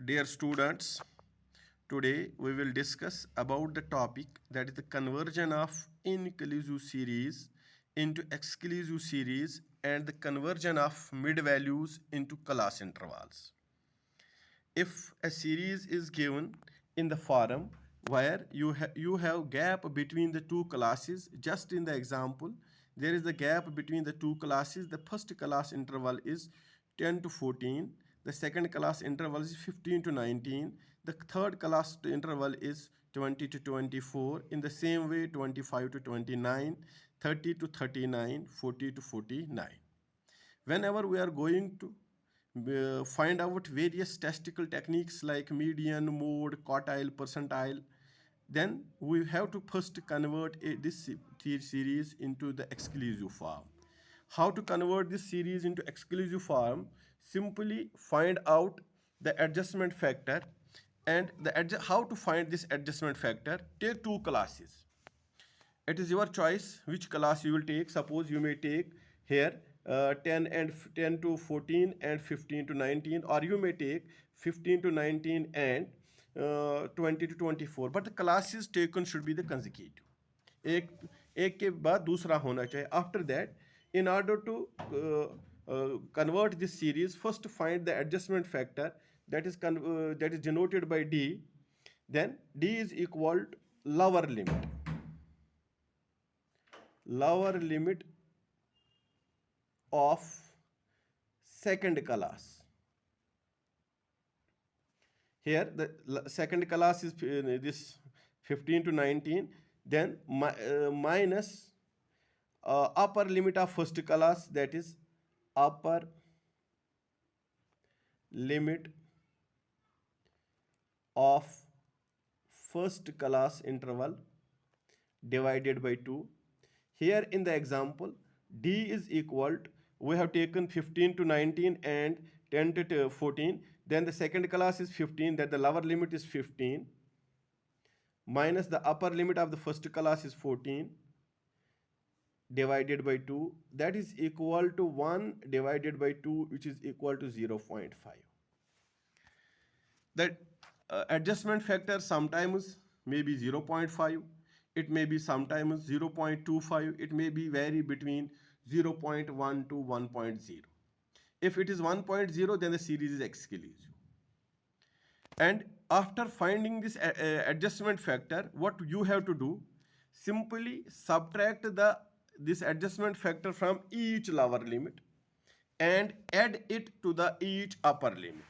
Dear students, today we will discuss about the topic that is the conversion of inclusive series into exclusive series and the conversion of mid values into class intervals. If a series is given in the form where you have gap between the two classes, just in the example there is the gap between the two classes. The first class interval is 10 to 14, the second class interval is 15 to 19, the third class interval is 20 to 24. In the same way, 25 to 29, 30 to 39, 40 to 49. Whenever we are going to find out various statistical techniques like median, mode, quartile, percentile, then we have to first convert this series into the exclusive form. How to convert this series into exclusive form? Simply find out the adjustment factor, and how to find this adjustment factor? Take two classes. It is your choice which class you will take. Suppose you may take here 10 to 14 and 15 to 19, or you may take 15 to 19 and 20 to 24, but the classes taken should be the consecutive. एक के बाद दूसरा होना चाहिए. After that, in order to convert this series, first find the adjustment factor that is denoted by D. Then D is equal to lower limit of second class. Here the second class is this 15 to 19, then minus upper limit of first class, that is upper limit of first class interval divided by 2. Here in the example, D is equal to, we have taken 15 to 19 and 10 to 14, then the second class is 15, that the lower limit is 15, minus the upper limit of the first class is 14, divided by 2, that is equal to 1 divided by 2, which is equal to 0.5. That adjustment factor sometimes may be 0.5, it may be sometimes 0.25, it may be vary between 0.1 to 1.0. If it is 1.0, then the series is exclusive. And after finding this adjustment factor, what you have to do? Simply subtract this adjustment factor from each lower limit and add it to the each upper limit.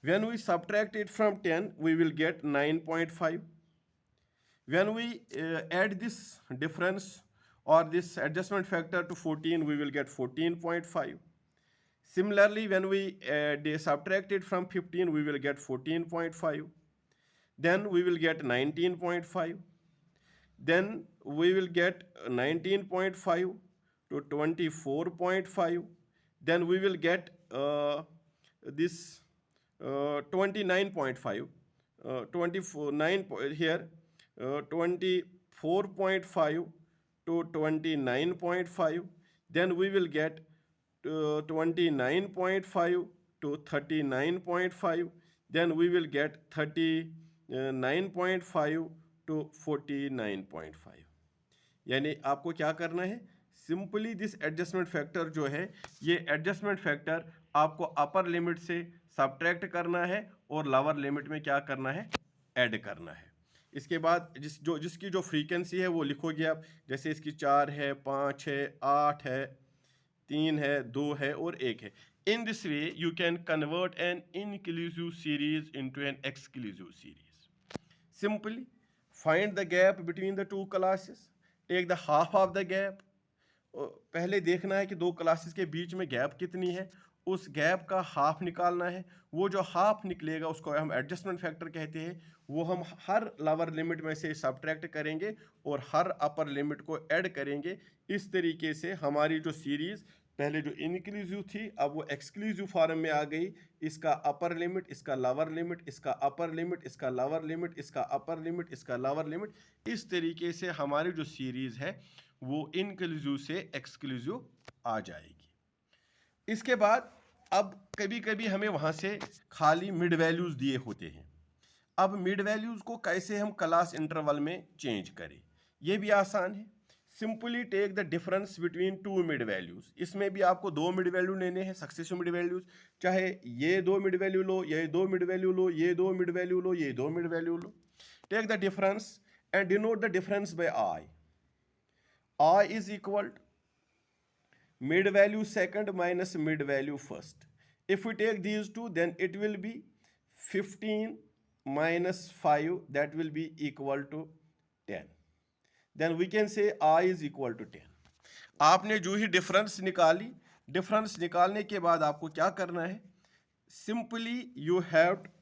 When we subtract it from 10, we will get 9.5. When we add this difference or this adjustment factor to 14, we will get 14.5. Similarly, when we subtract it from 15, we will get 14.5. Then we will get 19.5. Then we will get 19.5 to 24.5. Then we will get this 29.5. 24.9 here. 24.5 to 29.5. Then we will get 29.5 to 39.5. Then we will get 39.5 to 49.5. यानी आपको क्या करना है? Simply this adjustment factor जो है, ये adjustment factor आपको upper limit से सब्ट्रैक्ट करना है और लोअर लिमिट में क्या करना है? ऐड करना है. इसके बाद जिसकी जो फ्रीक्वेंसी है वो लिखोगे आप. जैसे इसकी 4 है, 5 है, 8 है, 3 है, 2 है और 1 है. In this way, you can convert an inclusive series into an exclusive series. Simply find the gap between the two classes, take the half of the gap. पहले देखना है कि दो क्लासेस के बीच में गैप कितनी है, उस गैप का हाफ निकालना है. वो जो हाफ निकलेगा उसको हम एडजस्टमेंट फैक्टर कहते हैं. वो हम हर लोअर लिमिट में से सब्ट्रैक्ट करेंगे और हर अपर लिमिट को ऐड करेंगे. इस तरीके से हमारी जो सीरीज़ पहले जो इंक्लूसिव थी, अब वो एक्सक्लूसिव फॉर्म में आ गई. इसका अपर लिमिट, इसका लोअर लिमिट, इसका अपर लिमिट, इसका लोअर लिमिट, इसका अपर लिमिट, इसका लोअर लिमिट. इस तरीके से हमारी जो सीरीज़ है वो इंक्लूसिव से एक्सक्लूसिव आ जाएगी. इसके बाद अब कभी कभी हमें वहाँ से खाली मिड वैल्यूज़ दिए होते हैं। अब मिड वैल्यूज़ को कैसे हम क्लास इंटरवल में चेंज करें, ये भी आसान है। Simply take the difference between two mid values. इसमें भी आपको दो मिड वैल्यू लेने हैं, सक्सेसिव मिड वैल्यूज़। चाहे ये दो मिड वैल्यू लो, ये दो मिड वैल्यू लो, ये दो मिड वैल्यू लो, ये दो मिड वैल्यू लो। Take the difference and denote the difference by I. I is equal to mid value second minus mid value first. If we take these two, then it will be 15 minus 5, that will be equal to 10. Then we can say I is equal to 10. आपने जो ही difference निकाली, difference निकालने के बाद आपको क्या करना है? Simply you have to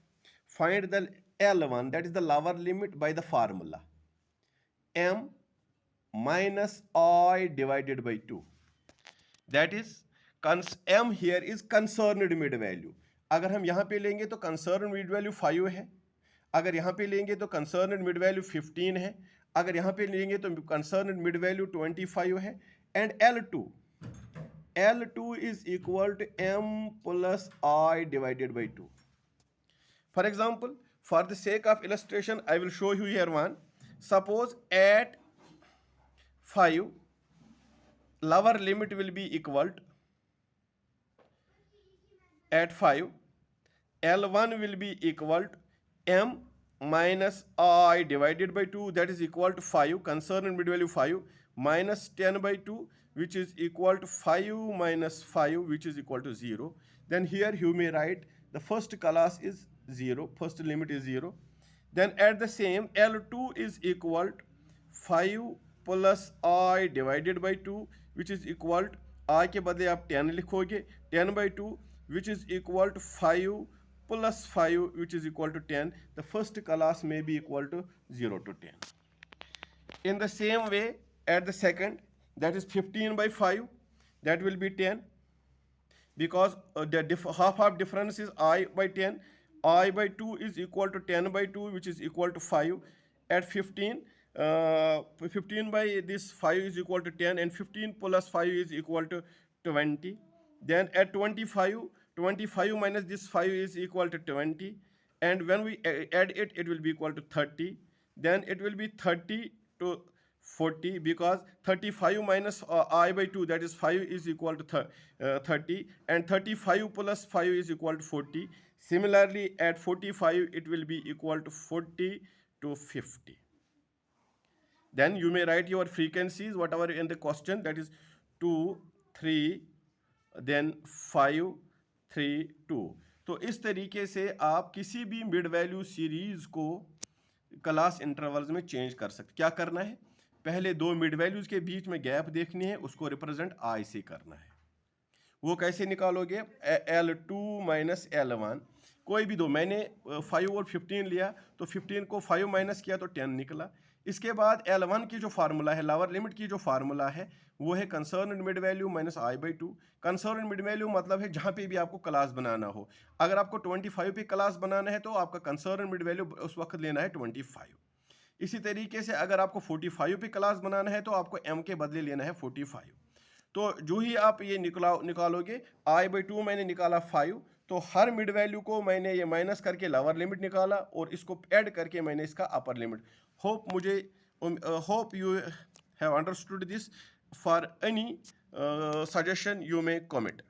find the L1, that is the lower limit, by the formula m minus I divided by 2. That is m here is concerned mid value. अगर हम यहाँ पे लेंगे तो concerned mid value 5 है, अगर यहाँ पे लेंगे तो concerned mid value 15 है, अगर यहाँ पे लेंगे तो concerned mid value 25 है. And L2 is equal to m plus I divided by 2. For example, for the sake of illustration, I will show you here one. Suppose at 5, lower limit will be equal to, at 5, L1 will be equal to m minus I divided by 2, that is equal to 5, concerned mid value 5, minus 10 by 2, which is equal to 5 minus 5, which is equal to 0. Then here you may write the first class is 0, first limit is 0. Then at the same, L2 is equal to 5 plus I divided by 2, which is equal to, I के बदले आप 10 लिखोगे, 10 by 2, which is equal to 5 plus 5, which is equal to 10. The first class may be equal to 0 to 10. In the same way, at the second, that is 15 by 5, that will be 10, because the half difference is I by 10. I by 2 is equal to 10 by 2, which is equal to 5. At 15, 15 by this 5 is equal to 10, and 15 plus 5 is equal to 20. Then at 25, 25 minus this 5 is equal to 20, and when we add it, it will be equal to 30. Then it will be 30 to 40, because 35 minus I by 2, that is 5, is equal to 30, and 35 plus 5 is equal to 40. Similarly, at 45, it will be equal to 40 to 50. Then you may write your frequencies, whatever in the question, that is 2, 3, then 5, 3, 2. तो इस तरीके से आप किसी भी mid value series को class intervals में change कर सकते. क्या करना है? पहले दो मिड वैल्यूज के बीच में गैप देखनी है, उसको रिप्रेजेंट I से करना है. वो कैसे निकालोगे? L2 माइनस L1, कोई भी दो. मैंने 5 और 15 लिया, तो 15 को 5 माइनस किया तो 10 निकला. इसके बाद L1 की जो फार्मूला है, लोअर लिमिट की जो फार्मूला है, वो है concern mid value minus I by 2. Concern mid value मतलब है जहाँ पे भी आपको क्लास बनाना हो. अगर आपको 25 पे क्लास बनाना है तो आपका कंसर्न मिड वैल्यू उस वक्त लेना है 25. इसी तरीके से अगर आपको 45 पे क्लास बनाना है तो आपको m के बदले लेना है 45. तो जो ही आप ये निकालोगे, I by 2 मैंने निकाला 5, तो हर मिड वैल्यू को मैंने ये माइनस करके लोअर लिमिट निकाला और इसको ऐड करके मैंने इसका upper limit. Hope you have understood this. For any suggestion you may comment.